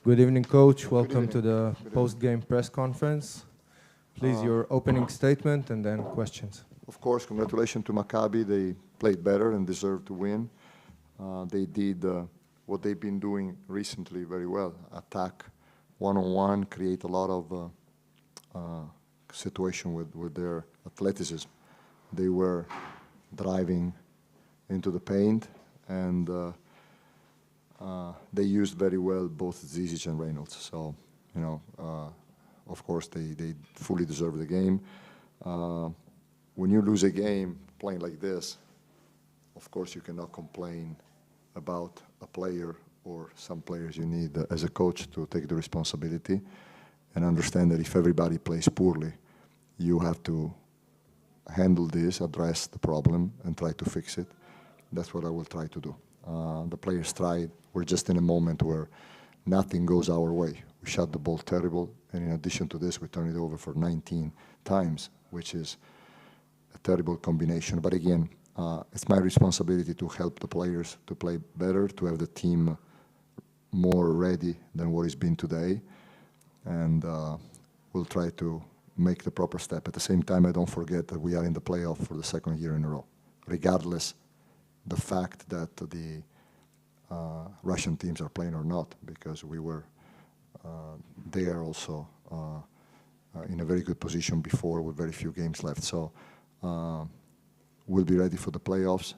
Good evening, Coach. Welcome to the post-game press conference. Please, your opening statement and then questions. Of course, congratulations to Maccabi. They played better and deserved to win. They did what they've been doing recently very well. Attack one-on-one, create a lot of situation with their athleticism. They were driving into the paint, and they used very well both Zizic and Reynolds. So, you know, of course, they fully deserve the game. When you lose a game playing like this, of course, you cannot complain about a player or some players. You need, as a coach, to take the responsibility and understand that if everybody plays poorly, you have to handle this, address the problem, and try to fix it. That's what I will try to do. The players tried. We're just in a moment where nothing goes our way. We shot the ball terrible, and in addition to this, we turned it over for 19 times, which is a terrible combination. But again, it's my responsibility to help the players to play better, to have the team more ready than what it's been today, and we'll try to make the proper step. At the same time, I don't forget that we are in the playoff for the second year in a row, regardless the fact that the Russian teams are playing or not, because we were there also in a very good position before with very few games left. So we'll be ready for the playoffs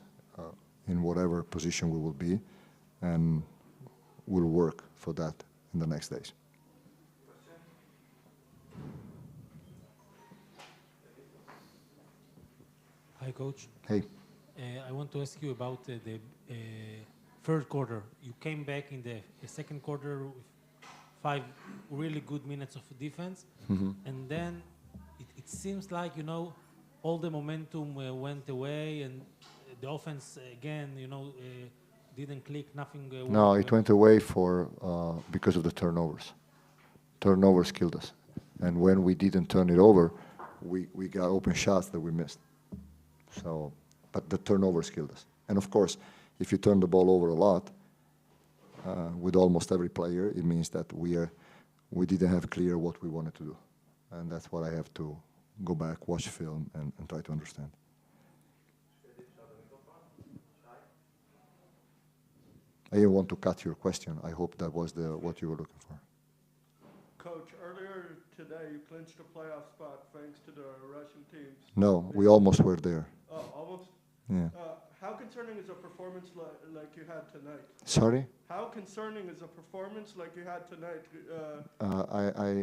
in whatever position we will be, and we'll work for that in the next days. Hi, Coach. Hey. I want to ask you about the third quarter. You came back in the second quarter with 5 really good minutes of defense, and then it seems like, you know, all the momentum went away, and the offense again, you know, didn't click. Nothing. No, it went away because of the turnovers. Turnovers killed us, and when we didn't turn it over, we got open shots that we missed. So, but the turnovers killed us. And of course, if you turn the ball over a lot, with almost every player, it means that we didn't have clear what we wanted to do. And that's what I have to go back, watch film, and try to understand. I didn't want to cut your question. I hope that was what you were looking for. Coach, earlier today you clinched a playoff spot thanks to the Russian teams. No, we almost were there. Oh, almost? Yeah. How concerning is a performance like you had tonight? Sorry? How concerning is a performance like you had tonight?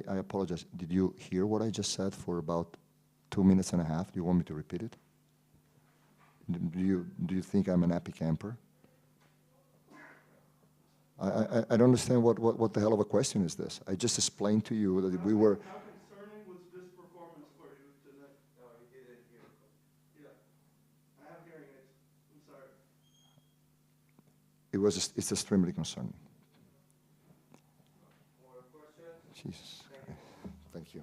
I apologize. Did you hear what I just said for about 2 minutes and a half? Do you want me to repeat it? Do you think I'm an happy camper? I don't understand what the hell of a question is this. I just explained to you that we were... How concerning was this performance for you tonight? No, he didn't hear. Yeah. I have hearing aids. I'm sorry. It's extremely concerning. More questions? Jesus Christ. Thank you.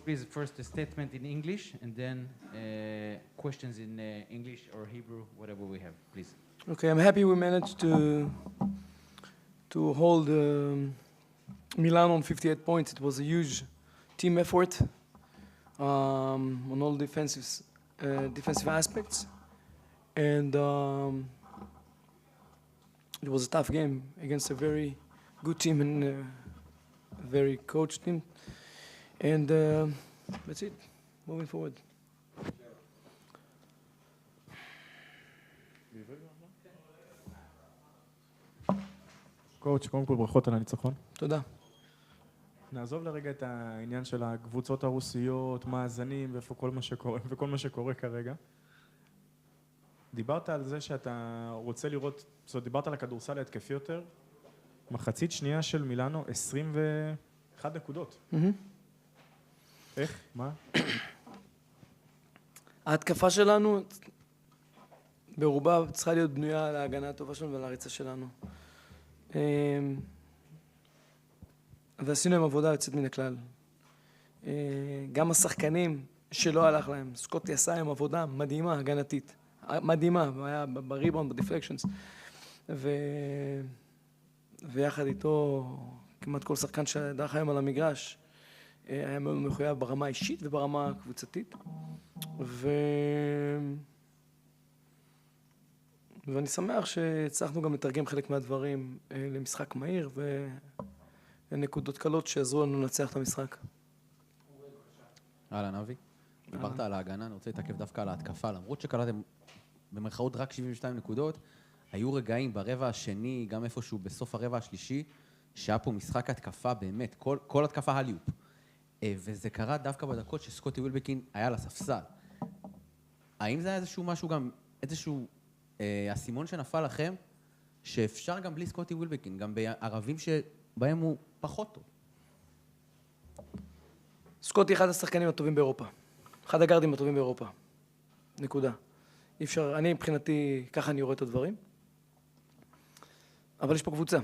please first a statement in English and then questions in English or Hebrew, whatever we have, please. Okay, I'm happy we managed to hold Milano on 58 points. It was a huge team effort on all defensive aspects, and it was a tough game against a very good team and a very coached team, and that's it. Moving forward. קואוץ', קודם כל ברכות על הניצחון. תודה. נעזוב לרגע את העניין של הקבוצות הרוסיות, מאזנים ואיפה כל מה שקורה כרגע. דיברת על זה שאתה רוצה לראות, זאת אומרת, דיברת על הכדורסל ההתקפי יותר. מחצית שנייה של מילאנו, 21 נקודות. איך? מה? ההתקפה שלנו ברובה צריכה להיות בנויה על ההגנה הטובה שלנו ועל הריצה שלנו. ועשינו עם עבודה יוצאת מן הכלל. גם השחקנים שלא הלך להם, סקוטי עשה עם עבודה מדהימה, הגנתית. מדהימה, הוא היה בריבאונד, בדיפלקשנס. ויחד איתו, כמעט כל שחקן שדרך היום על המגרש, היה מאוד מחויב ברמה האישית וברמה הקבוצתית. ואני שמח שהצלחנו גם לתרגם חלק מהדברים למשחק מהיר ולנקודות קלות שעזרו לנו לנצח את המשחק. אהלן אבי, דיברת על ההגנה, אני רוצה להתעכב דווקא על ההתקפה, למרות שקלעתם במרכאות רק 72 נקודות, היו רגעים ברבע השני, גם איפשהו בסוף הרבע השלישי, שהיה פה משחק התקפה באמת, כל התקפה הליופ. וזה קרה דווקא בדקות שסקוטי ווילבקין היה לספסל. האם זה היה איזשהו משהו גם, איזשהו הסימון שנפל לכם, שאפשר גם בלי סקוטי ווילבקין, גם בערבים שבהם הוא פחות טוב? סקוטי אחד השחקנים הטובים באירופה. אחד הגארדים הטובים באירופה. נקודה. אי אפשר, אני מבחינתי, ככה אני רואה את הדברים. אבל יש פה קבוצה.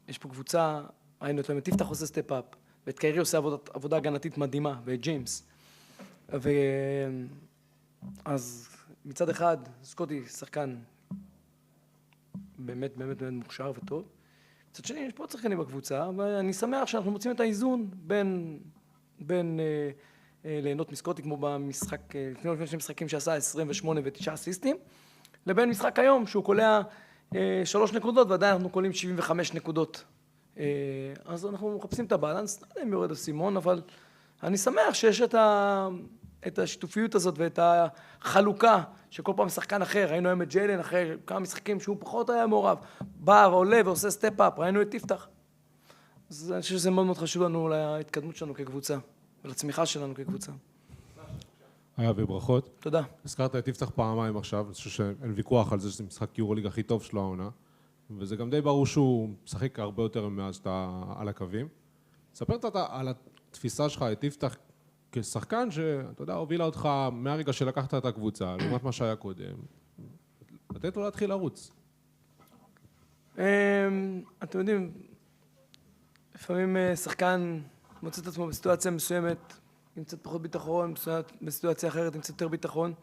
יש פה קבוצה, ראינו את תפתח עושה סטפ-אפ, ואת קיירי עושה עבודה הגנתית מדהימה, ואת ג'יימס. אז מצד אחד, סקוטי שחקן באמת מוכשר וטוב. מצד שני, יש פה עוד שחקנים בקבוצה, ואני שמח שאנחנו מוצאים את האיזון בין ליהנות מסקוטי, כמו במשחק, לפני שני משחקים שעשה 28 ו9 אסיסטים, לבין משחק היום, שהוא קולע 3 נקודות, ועדיין אנחנו קולעים 75 נקודות. אז אנחנו מחפשים את הבאלנס, לא יודע אם יורד הסימון, אבל אני שמח שיש את השיתופיות הזאת ואת החלוקה שכל פעם שחקן אחר, ראינו היום את ג'יילן אחרי כמה משחקים שהוא פחות היה מעורב, בא ועולה ועושה סטפ-אפ, ראינו את תפתח. אז אני חושב שזה מאוד מאוד חשוב לנו להתקדמות שלנו כקבוצה ולצמיחה שלנו כקבוצה. היה וברכות. תודה. הזכרת את תפתח פעמיים עכשיו, אני חושב שאין ויכוח על זה שזה משחק יורוליג הכי טוב שלו העונה, וזה גם די ברור שהוא משחק הרבה יותר מאז שאתה על הקווים. ספר קצת על התפיסה שלך, את תפתח כשחקן שאתה יודע, הובילה אותך מהרגע שלקחת את הקבוצה, לעומת מה שהיה קודם, לתת לו להתחיל לרוץ. אתם יודעים, לפעמים שחקן מוצא את עצמו בסיטואציה מסוימת, עם קצת פחות ביטחון, בסיטואציה אחרת עם קצת יותר ביטחון.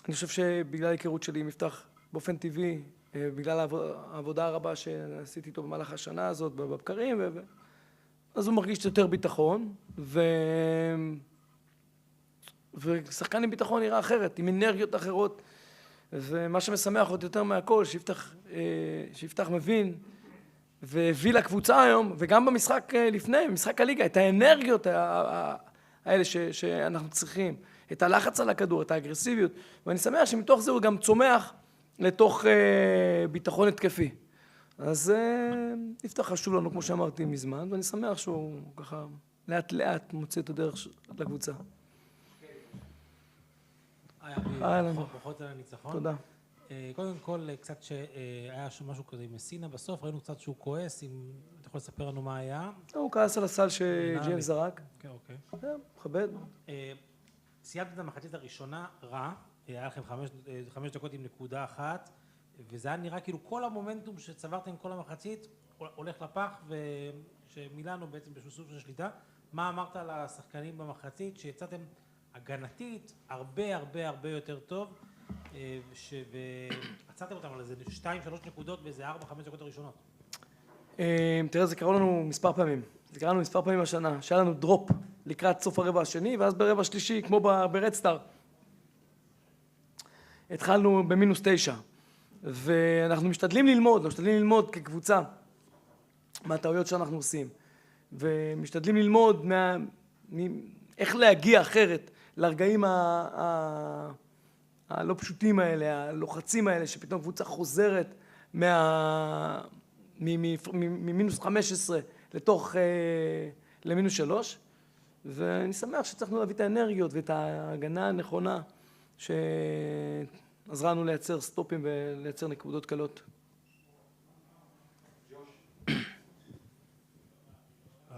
אני חושב שבגלל ההיכרות שלי עם מבטח באופן טבעי, בגלל העבודה הרבה שעשיתי איתו במהלך השנה הזאת, בבקרים, אז הוא מרגיש יותר ביטחון, ושחקן עם ביטחון נראה אחרת, עם אנרגיות אחרות, ומה שמשמח עוד יותר מהכל, שיפתח מבין, והביא לקבוצה היום, וגם במשחק לפני, במשחק הליגה, את האנרגיות האלה שאנחנו צריכים, את הלחץ על הכדור, את האגרסיביות, ואני שמח שמתוך זה הוא גם צומח לתוך ביטחון התקפי. אז יפתח חשוב לנו, כמו שאמרתי מזמן, ואני שמח שהוא ככה לאט לאט מוצא את הדרך לקבוצה. ברכות על הניצחון. תודה. קודם כל, קצת שהיה שם משהו כזה עם סינה בסוף, ראינו קצת שהוא כועס, אם אתה יכול לספר לנו מה היה? הוא כעס על הסל שג'יימס זרק. אוקיי. מכבד. סיימתם את המחצית הראשונה רע, היה לכם 5 דקות עם נקודה אחת, וזה היה נראה כאילו כל המומנטום שצברתם כל המחצית הולך לפח, ושמילאנו בעצם בשביל סוג של שליטה, מה אמרת על השחקנים במחצית, שיצאתם הגנתית הרבה יותר טוב, ועצרתם אותם על איזה 2-3 נקודות באיזה 4-5 דקות הראשונות? תראה, זה קרה לנו מספר פעמים. זה קרה לנו מספר פעמים השנה, שהיה לנו דרופ לקראת סוף הרבע השני, ואז ברבע השלישי, כמו ברדסטאר, התחלנו במינוס 9. ואנחנו משתדלים ללמוד כקבוצה מהטעויות שאנחנו עושים. ומשתדלים ללמוד איך להגיע אחרת לרגעים הלא פשוטים האלה, הלוחצים האלה, שפתאום קבוצה חוזרת ממינוס 15 למינוס 3. ואני שמח שצריכנו להביא את האנרגיות ואת ההגנה הנכונה שעזרה לנו לייצר סטופים ולייצר נקודות קלות.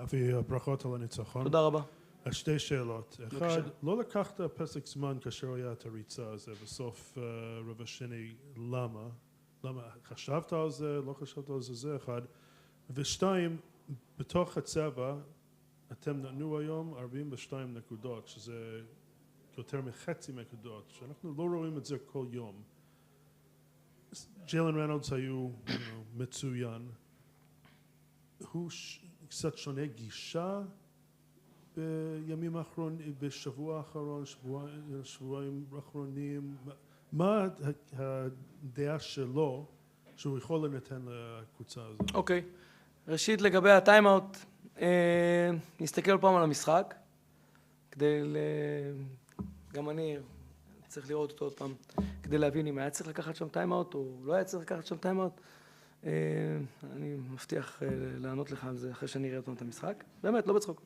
אבי, ברכות על הניצחון. תודה רבה. שתי שאלות. אחד, לא לקחת פסק זמן כאשר היה את הריצה הזה בסוף רבע שני, למה? חשבת על זה, לא חשבת על זה, זה אחד. ושתיים, בתוך הצבע, אתם נתנו היום 42 נקודות, שזה יותר מחצי נקודות, שאנחנו לא רואים את זה כל יום. ג'יילן רנולדס היו מצוין. הוא קצת שונה גישה בימים האחרונים, בשבוע האחרון, שבועיים האחרונים. מה הדעה שלו שהוא יכול לנתן לקבוצה הזאת? אוקיי. ראשית, לגבי הטיימאוט, נסתכל פעם על המשחק, גם אני צריך לראות אותו עוד פעם, כדי להבין אם היה צריך לקחת שם טיימאוט או לא היה צריך לקחת שם טיימאוט. אני מבטיח לענות לך על זה אחרי שאני אראה את המשחק. באמת, לא בצחוק.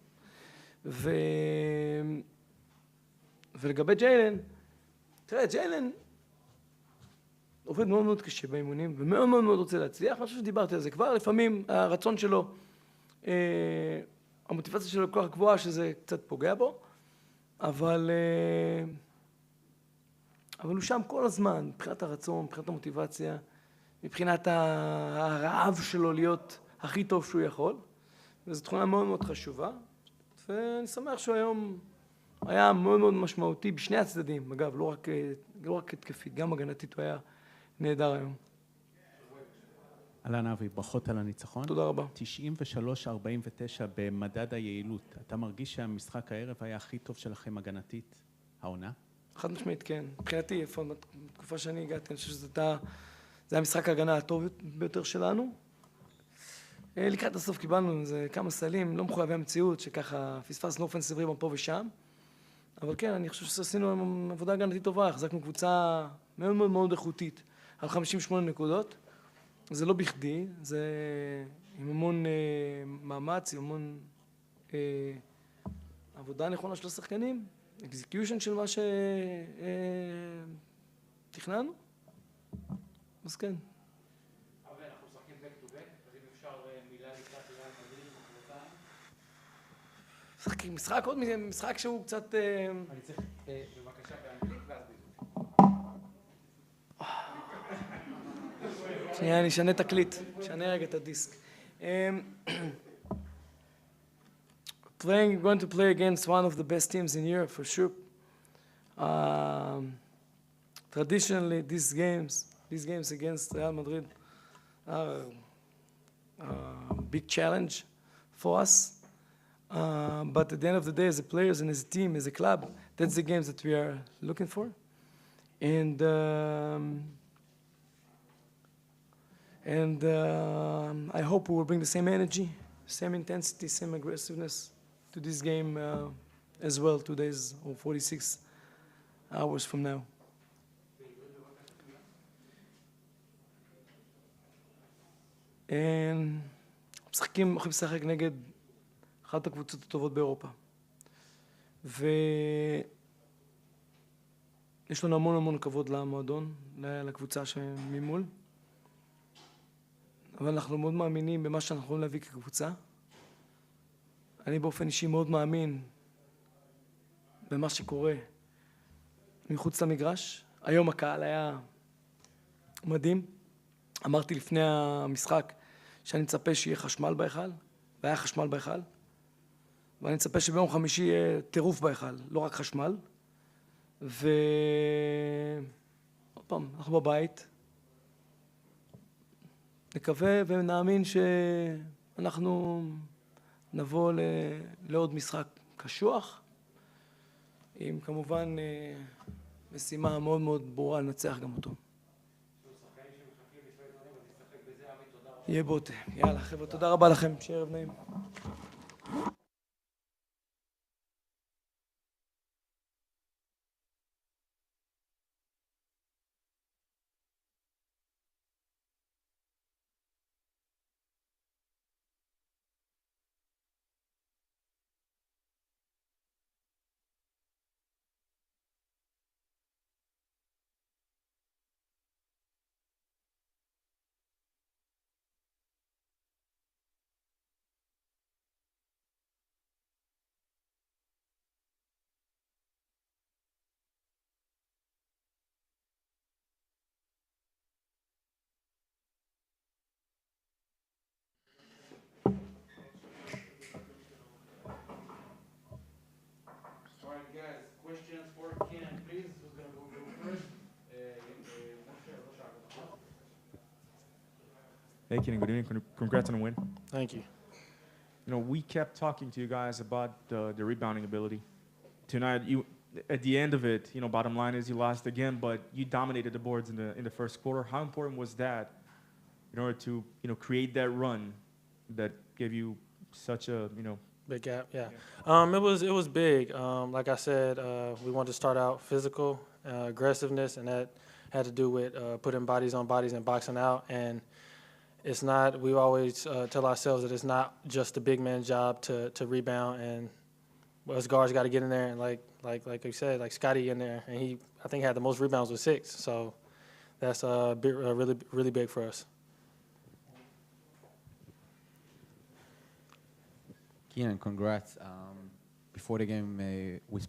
ולגבי ג'יילן, תראה, ג'יילן עובד מאוד מאוד קשה באימונים, ומאוד מאוד מאוד רוצה להצליח. אני חושב שדיברתי על זה כבר, לפעמים הרצון שלו, המוטיבציה שלו כל כך גבוהה שזה קצת פוגע בו, אבל הוא שם כל הזמן, מבחינת הרצון, מבחינת המוטיבציה, מבחינת הרעב שלו להיות הכי טוב שהוא יכול, וזו תכונה מאוד מאוד חשובה, ואני שמח שהוא היום היה מאוד מאוד משמעותי בשני הצדדים, אגב, לא רק התקפית, גם הגנתית הוא היה נהדר היום. אהלן אבי, ברכות על הניצחון. תודה רבה. 93-49 במדד היעילות. אתה מרגיש שהמשחק הערב היה הכי טוב שלכם הגנתית, העונה? חד משמעית, כן. מבחינתי, בתקופה שאני הגעתי, אני חושב שזה היה המשחק ההגנה הטוב ביותר שלנו. לקראת הסוף קיבלנו איזה כמה סלים, לא מחויבי המציאות, שככה פספסנו אופנסיב ריבאונד פה ושם. אבל כן, אני חושב שעשינו עבודה הגנתית טובה, החזקנו קבוצה מאוד מאוד מאוד איכותית, על 58 נקודות. זה לא בכדי, זה עם המון מאמץ, עם המון עבודה נכונה של השחקנים, אקזקיושן של מה שתכננו, אז כן. אבל אנחנו משחקים back to back, אז אם אפשר מילה לקראת ריאל מדריד ומחרתיים? משחק עוד משחק שהוא קצת... אני צריך בבקשה באנגלית ואז שנייה, אני אשנה תקליט, אשנה רגע את הדיסק. Going to play against one of the best teams in Europe for sure. Traditionally, these games against Real Madrid are a big challenge for us. But at the end of the day, as a players and as a team, as a club, that's the games that we are looking for. And I hope we will bring the same energy, same intensity, same aggressiveness to this game as well 2 days or 46 hours from now. הולכים לשחק נגד אחת הקבוצות הטובות באירופה. ויש לנו המון המון כבוד למועדון, לקבוצה שממול. אבל אנחנו מאוד מאמינים במה שאנחנו יכולים להביא כקבוצה. אני באופן אישי מאוד מאמין במה שקורה מחוץ למגרש. היום הקהל היה מדהים. אמרתי לפני המשחק שאני מצפה שיהיה חשמל בהיכל, והיה חשמל בהיכל. ואני מצפה שביום חמישי יהיה טירוף בהיכל, לא רק חשמל. ועוד פעם, אנחנו בבית. נקווה ונאמין שאנחנו נבוא לעוד משחק קשוח, עם כמובן משימה מאוד מאוד ברורה לנצח גם אותו. יהיה בוטה. יאללה חבר'ה, תודה רבה לכם, שיהיה ערב נעים. Questions for Kenan, please. Who's going to go first? Hey, Kenan, good evening. Congrats on the win. Thank you. You know, we kept talking to you guys about the rebounding ability. Tonight, you at the end of it, you know, bottom line is you lost again, but you dominated the boards in the first quarter. How important was that in order to, you know, create that run that gave you such a, you know, big gap? Yeah. It was big. Like I said, we wanted to start out physical, aggressiveness, and that had to do with putting bodies on bodies and boxing out. And it's not. We always tell ourselves that it's not just the big man's job to rebound, and us guards got to get in there and like you said, like Scotty in there, and he I think had the most rebounds with 6. So that's really big for us. Kenan, congrats. Before the game, we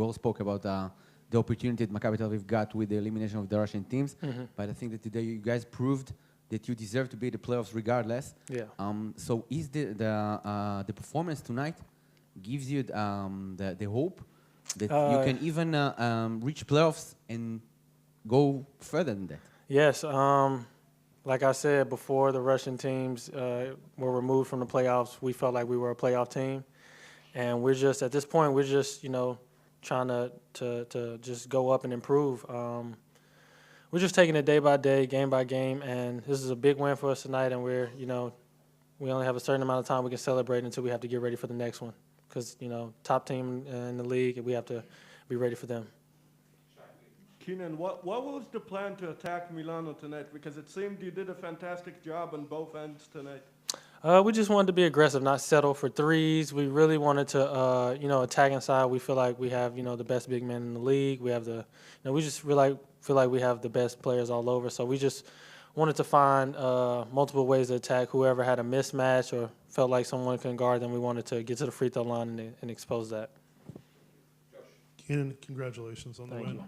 all spoke about the opportunity that Maccabi Tel Aviv got with the elimination of the Russian teams. Mm-hmm. But I think that today you guys proved that you deserve to be in the playoffs regardless. Yeah. So is the performance tonight gives you the hope that you can even reach playoffs and go further than that? Yes. Like I said before, the Russian teams were removed from the playoffs. We felt like we were a playoff team, and we're just at this point we're just trying to just go up and improve. We're just taking it day by day, game by game, and this is a big win for us tonight. And we only have a certain amount of time we can celebrate until we have to get ready for the next one, because top team in the league, and we have to be ready for them. Kenan, what was the plan to attack Milano tonight? Because it seemed you did a fantastic job on both ends tonight. We just wanted to be aggressive, not settle for threes. We really wanted to, attack inside. We feel like we have, the best big men in the league. We have we just really feel like we have the best players all over. So we just wanted to find multiple ways to attack. Whoever had a mismatch or felt like someone couldn't guard them, we wanted to get to the free throw line and expose that. Kenan, congratulations on the Thank win. you.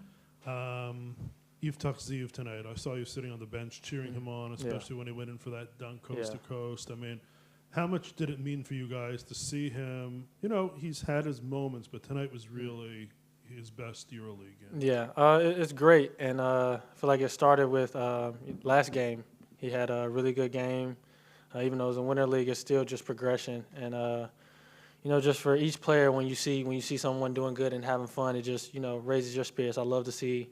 Yiftach Ziv tonight, I saw you sitting on the bench cheering him on, especially when he went in for that dunk coast to coast. I mean, how much did it mean for you guys to see him? He's had his moments, but tonight was really his best EuroLeague game. Yeah, it's great, and I feel like it started with last game. He had a really good game. Even though it was a winter league, it's still just progression. And just for each player, when you see someone doing good and having fun, it just raises your spirits. I love to see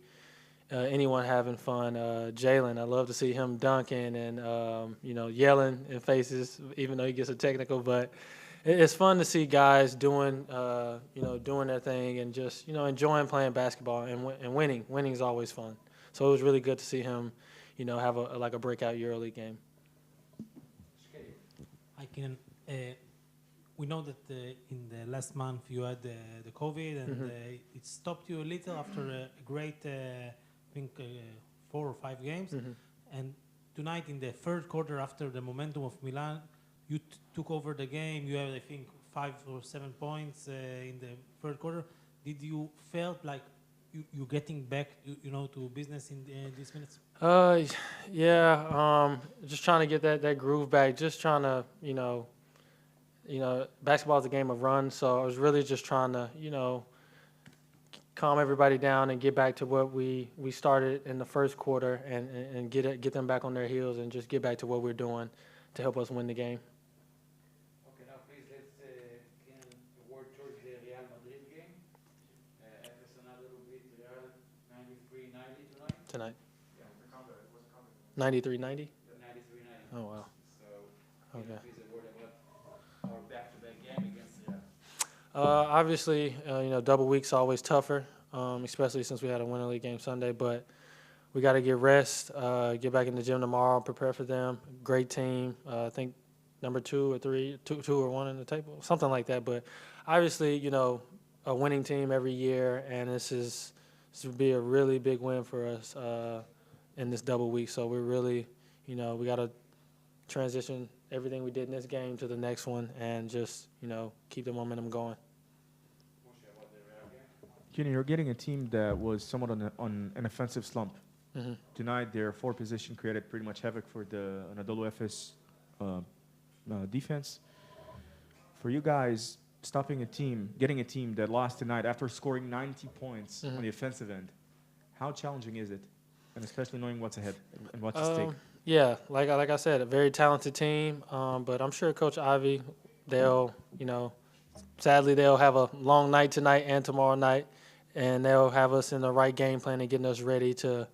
anyone having fun. Jalen, I love to see him dunking and yelling in faces, even though he gets a technical. But it's fun to see guys doing their thing and just enjoying playing basketball and winning. Winning is always fun. So it was really good to see him have a breakout EuroLeague game. I can. We know that in the last month you had the COVID, and it stopped you a little after a great, I think, 4 or 5 games. And tonight in the third quarter, after the momentum of Milan, you took over the game. You had, I think, 5 or 7 points in the third quarter. Did you felt like you getting back, to business in these minutes? Yeah. Just trying to get that groove back. Just trying to, basketball is a game of runs, so I was really just trying to, calm everybody down and get back to what we started in the first quarter and get them back on their heels and just get back to what we're doing to help us win the game. Okay, now please let's work towards the Real Madrid game. Everson a little bit, Real 93-90 Tonight. Yeah. 93-90? 93-90. Oh, wow. So, Okay. please a word about our back-to-back game against Real. Obviously, double week's always tougher, especially since we had a winter league game Sunday. But we got to get rest, get back in the gym tomorrow, prepare for them. Great team. I think number 2 or 3, 2 or 1 in the table, something like that. But obviously, a winning team every year, and this would be a really big win for us in this double week. So we're really, we got to transition everything we did in this game to the next one and just, keep the momentum going. Kenny, you're getting a team that was somewhat on an offensive slump. Mm-hmm. Tonight, their forward position created pretty much havoc for the Anadolu Efes defense. For you guys, getting a team that lost tonight after scoring 90 points on the offensive end, how challenging is it? And especially knowing what's ahead and what's at stake. Yeah, like I said, a very talented team. But I'm sure Coach Ivy, they'll sadly they'll have a long night tonight and tomorrow night, and they'll have us in the right game plan and getting us ready to,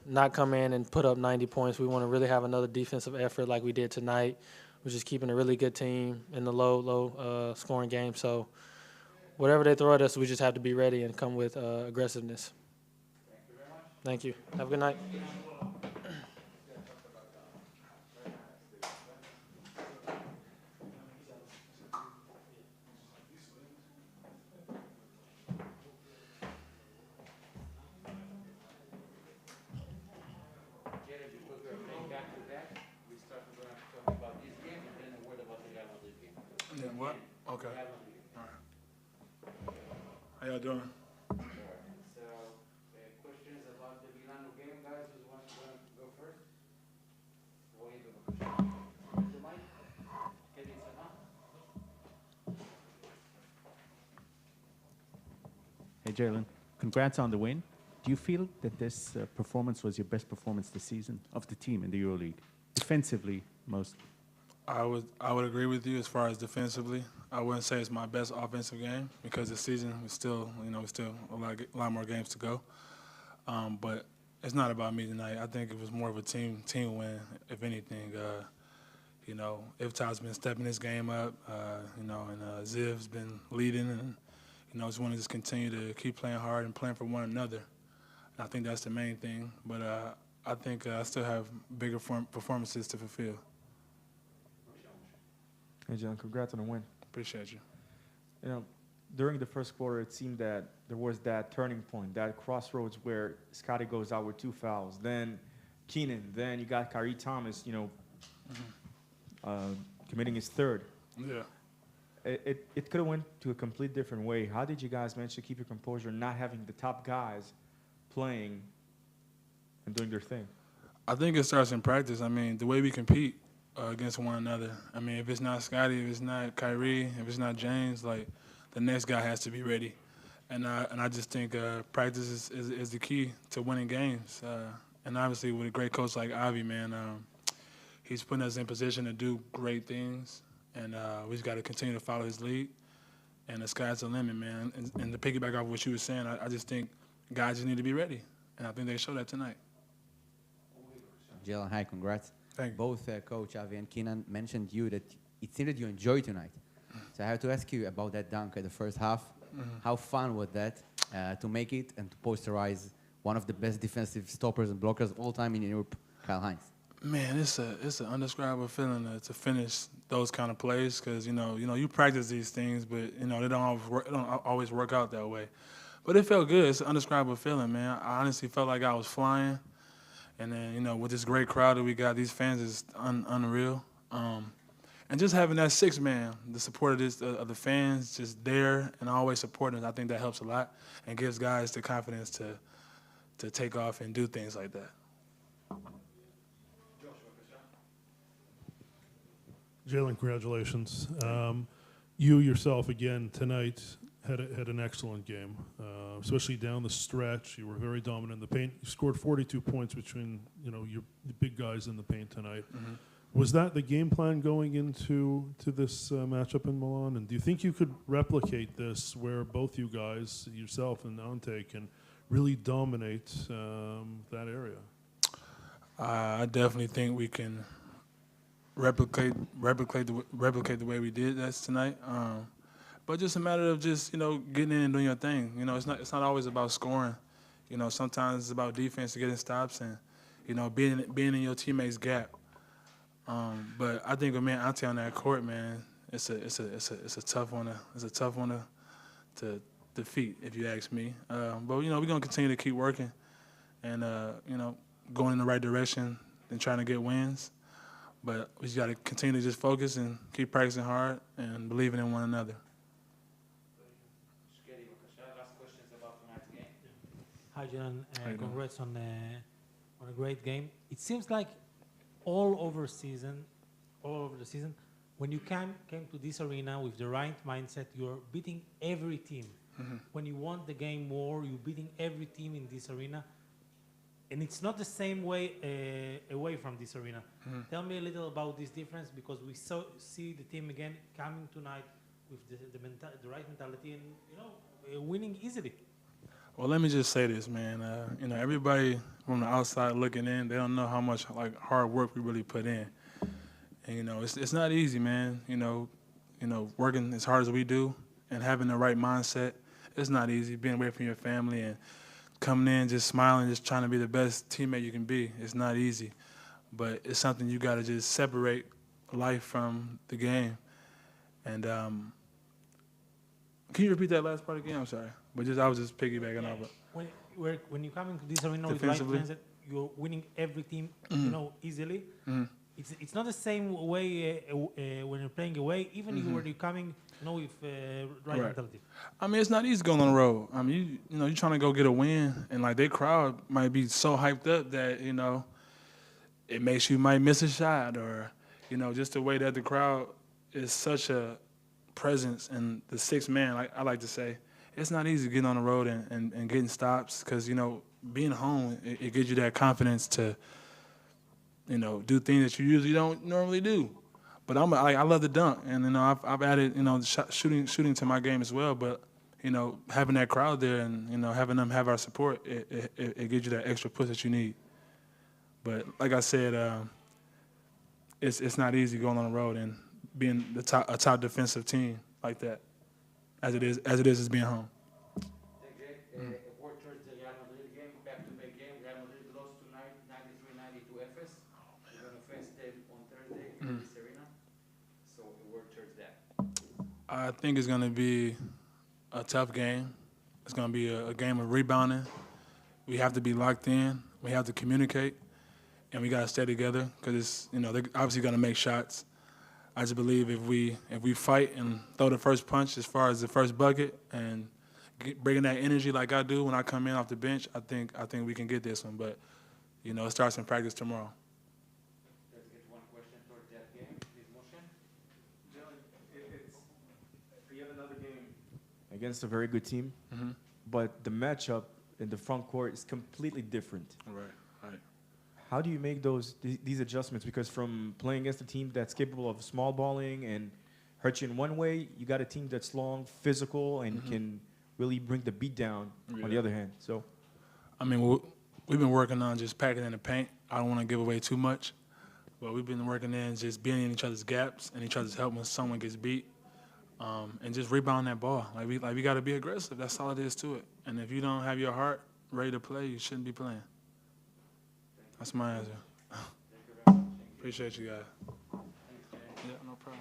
not come in and put up 90 points. We want to really have another defensive effort like we did tonight, which is keeping a really good team in the low scoring game. So whatever they throw at us, we just have to be ready and come with aggressiveness. Thank you very much. Thank you. Have a good night. Because we're playing back-to-back, we start to talk about this game and then a word about the Real Madrid game. Yeah, what? Okay. Real Madrid game. All right. How y'all doing? So, questions about the Milano game, guys? Who wants to go first? The mic? Kenny, Hey, Jalen, congrats on the win. Do you feel that this performance was your best performance this season of the team in the EuroLeague? Defensively, most. I would agree with you as far as defensively. I wouldn't say it's my best offensive game because the season is still, still a lot more games to go. But it's not about me tonight. I think it was more of a team win, if anything. Ivtav's been stepping his game up, and Ziv's been leading, and just want to just continue to keep playing hard and playing for one another. And I think that's the main thing. But I think I still have bigger performances to fulfill. Hey, John, congrats on the win. Appreciate you. During the first quarter, it seemed that there was that turning point, that crossroads where Scotty goes out with 2 fouls. Then Keenan. Then you got Kyrie Thomas, committing his third. Yeah. It could have went to a complete different way. How did you guys manage to keep your composure, not having the top guys playing and doing their thing? I think it starts in practice. I mean, the way we compete against one another. I mean, if it's not Scotty, if it's not Kyrie, if it's not James, the next guy has to be ready. And I just think practice is the key to winning games. And obviously with a great coach like Avi, man, he's putting us in position to do great things. And we just got to continue to follow his lead. And the sky's the limit, man. And to piggyback off what you were saying, I just think guys just need to be ready. And I think they showed that tonight. Jalen, hi, congrats. Thank you. Both Coach Avi and Keenan mentioned that it seemed that you enjoyed tonight. So I have to ask you about that dunk at the first half. How fun was that to make it and to posterize one of the best defensive stoppers and blockers of all time in Europe, Kyle Hines? Man, it's an indescribable feeling to finish those kind of plays because you practice these things, but they don't always work out that way. But it felt good. It's an indescribable feeling, man. I honestly felt like I was flying, and then with this great crowd that we got, these fans is unreal. And just having that 6-man, the support of the fans, just there and always supporting, I think that helps a lot and gives guys the confidence to take off and do things like that. Jalen, congratulations. You yourself, again, tonight, had an excellent game, especially down the stretch. You were very dominant in the paint. You scored 42 points between, the big guys in the paint tonight. Mm-hmm. Was that the game plan going into this matchup in Milan? And do you think you could replicate this where both you guys, yourself and Ante, can really dominate that area? I definitely think we can replicate the way we did that tonight. But just a matter of just getting in and doing your thing. It's not always about scoring. Sometimes it's about defense, getting stops, and being in your teammates' gap. But I think with me and Ante on that court, man, it's a tough one to defeat, if you ask me. But we're gonna continue to keep working, and going in the right direction and trying to get wins. But we just got to continue to just focus and keep practicing hard and believing in one another. Hi, Jalen. Congrats on a great game. It seems like all over the season, when you came to this arena with the right mindset, you're beating every team. Mm-hmm. When you want the game more, you're beating every team in this arena. And it's not the same way away from this arena. Mm-hmm. Tell me a little about this difference, because we see the team again coming tonight with the right mentality and winning easily. Well, let me just say this, man. Everybody from the outside looking in, they don't know how much hard work we really put in. And it's not easy, man. Working as hard as we do and having the right mindset, it's not easy. Being away from your family and coming in just smiling, just trying to be the best teammate you can be, it's not easy. But it's something you got to just separate life from the game. And can you repeat that last part again? I'm sorry. But I was just piggybacking off it. When you come into this arena with right mindset, you're winning every team, easily. Mm-hmm. It's not the same way when you're playing away, even if you're coming, with right mentality. I mean, it's not easy going on the road. I mean, you're trying to go get a win, and their crowd might be so hyped up that it makes you might miss a shot, or just the way that the crowd is such a presence, and the sixth man, like I like to say, it's not easy getting on the road and getting stops, because being home, it gives you that confidence to do things that you usually don't normally do. But I love the dunk, and I've added shooting to my game as well. But having that crowd there and having them have our support, it gives you that extra push that you need. But like I said, it's not easy going on the road and being a top defensive team like that, as it is being home. I think it's going to be a tough game. It's going to be a game of rebounding. We have to be locked in. We have to communicate, and we got to stay together, because they're obviously going to make shots. I just believe if we fight and throw the first punch as far as the first bucket and bringing that energy like I do when I come in off the bench, I think we can get this one. But it starts in practice tomorrow. Let's get one question for that game. Please, Moshe. You have another game against a very good team, Mm-hmm. but the matchup in the front court is completely different. Right. How do you make these adjustments? Because from playing against a team that's capable of small balling and hurt you in one way, you got a team that's long, physical, and can really bring the beat down on the other hand. So, I mean, we've been working on just packing in the paint. I don't want to give away too much, but we've been working in just being in each other's gaps and each other's help when someone gets beat, and just rebound that ball. We got to be aggressive. That's all it is to it. And if you don't have your heart ready to play, you shouldn't be playing. That's my answer. Appreciate you guys. Yeah, no problem.